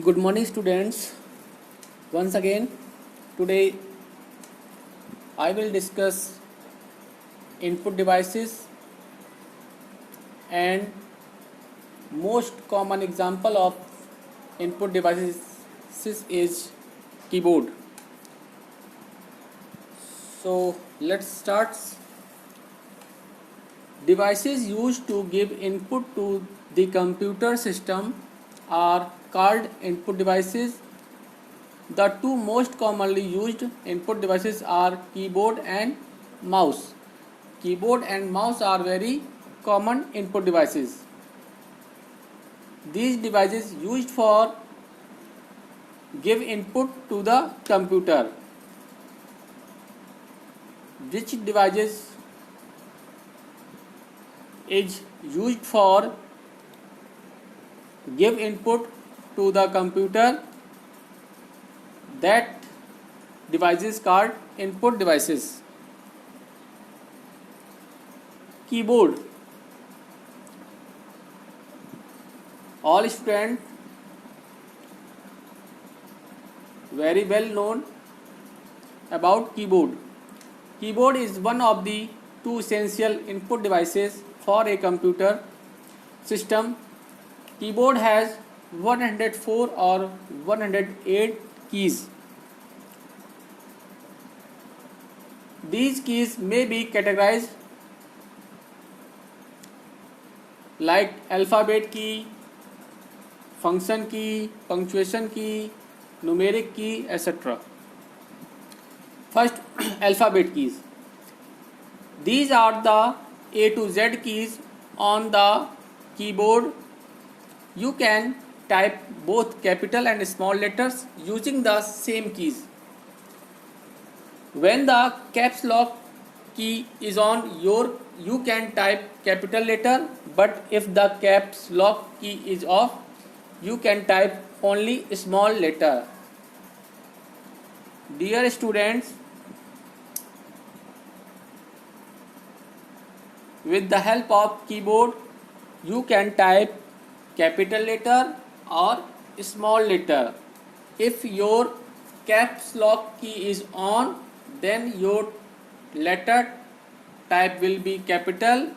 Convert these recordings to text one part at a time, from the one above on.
Good morning, students. Once again, today I will discuss input devices and most common example of input devices is keyboard. So let's start. Devices used to give input to the computer system are called input devices. The two most commonly used input devices are keyboard and mouse. Keyboard and mouse are very common input devices. These devices used for give input to the computer. Which devices is used for give input to the computer? That device is called input devices. Keyboard. All students very well known about keyboard. Keyboard is one of the two essential input devices for a computer system. Keyboard has 104 or 108 keys. These keys may be categorized like alphabet key, function key, punctuation key, numeric key, etc. First, alphabet keys. These are the A to Z keys on the keyboard. You can type both capital and small letters using the same keys. When the caps lock key is on, you can type capital letter, but if the caps lock key is off, you can type only small letter. Dear students, with the help of keyboard, you can type capital letter or small letter. If your caps lock key is on, then your letter type will be capital,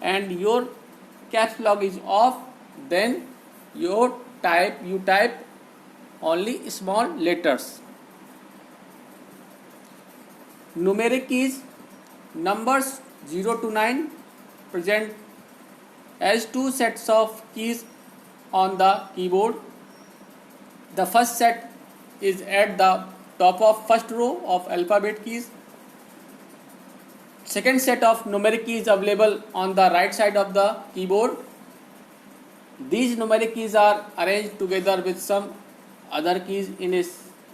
and your caps lock is off, then you type only small letters. Numeric keys. Numbers 0 to 9 present as two sets of keys on the keyboard. The first set is at the top of first row of alphabet keys. Second set of numeric keys available on the right side of the keyboard. These numeric keys are arranged together with some other keys in a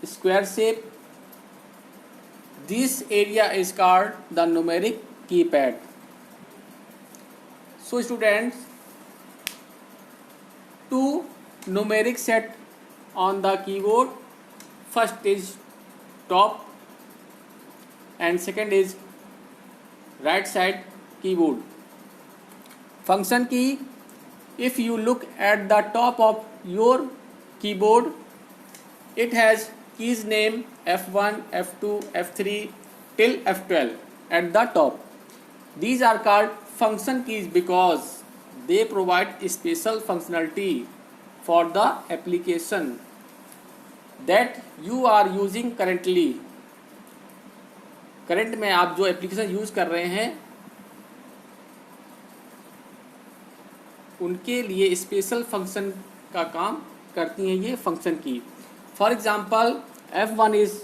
square shape. This area is called the numeric keypad. So students, two numeric set on the keyboard. First is top and second is right side keyboard. Function key. If you look at the top of your keyboard, it has keys name F1, F2, F3 till F12 at the top. These are called function keys because they provide special functionality for the application that you are using currently. Current में आप जो application use कर रहे हैं उनके लिए special function का काम करती हैं ये फंक्शन की. For example F1 is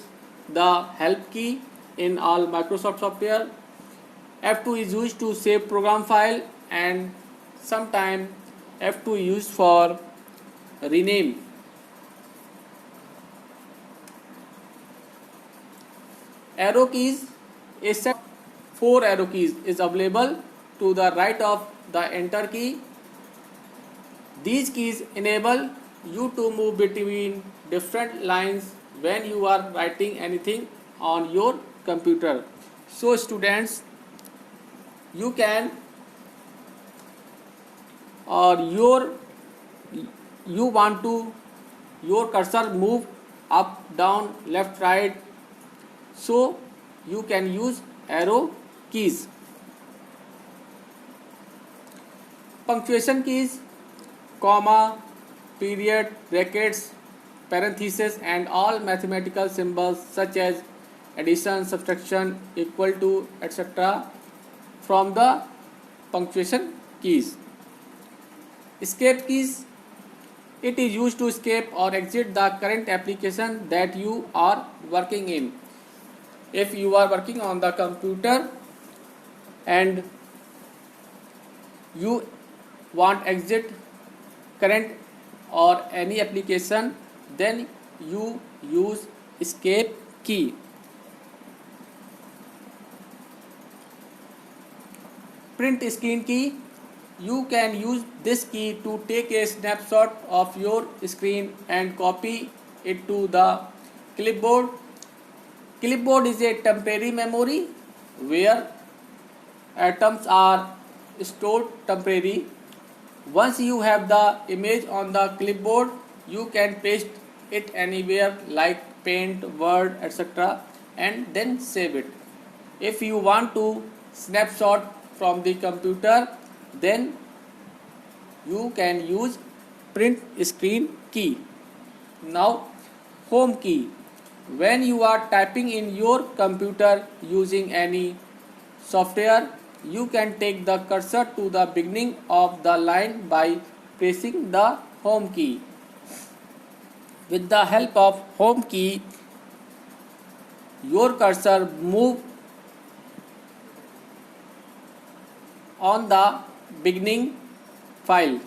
the help key in all Microsoft software. F2 is used to save program file, and sometime F2 is used for rename. Arrow keys. A set of 4 arrow keys is available to the right of the enter key. These keys enable you to move between different lines when you are writing anything on your computer. So students, you can or you want to your cursor move up, down, left, right, so you can use arrow keys. Punctuation keys, comma, period, brackets, parentheses, and all mathematical symbols such as addition, subtraction, equal to, etc. from the punctuation keys. Escape keys, it is used to escape or exit the current application that you are working in. If you are working on the computer and you want exit current or any application, then you use escape key. Print screen key, you can use this key to take a snapshot of your screen and copy it to the clipboard. Clipboard is a temporary memory where items are stored temporarily. Once you have the image on the clipboard, you can paste it anywhere like Paint, Word, etc. and then save it. If you want to snapshot from the computer, then you can use print screen key. Now, home key. When you are typing in your computer using any software, you can take the cursor to the beginning of the line by pressing the home key. With the help of home key, your cursor moves on the beginning file.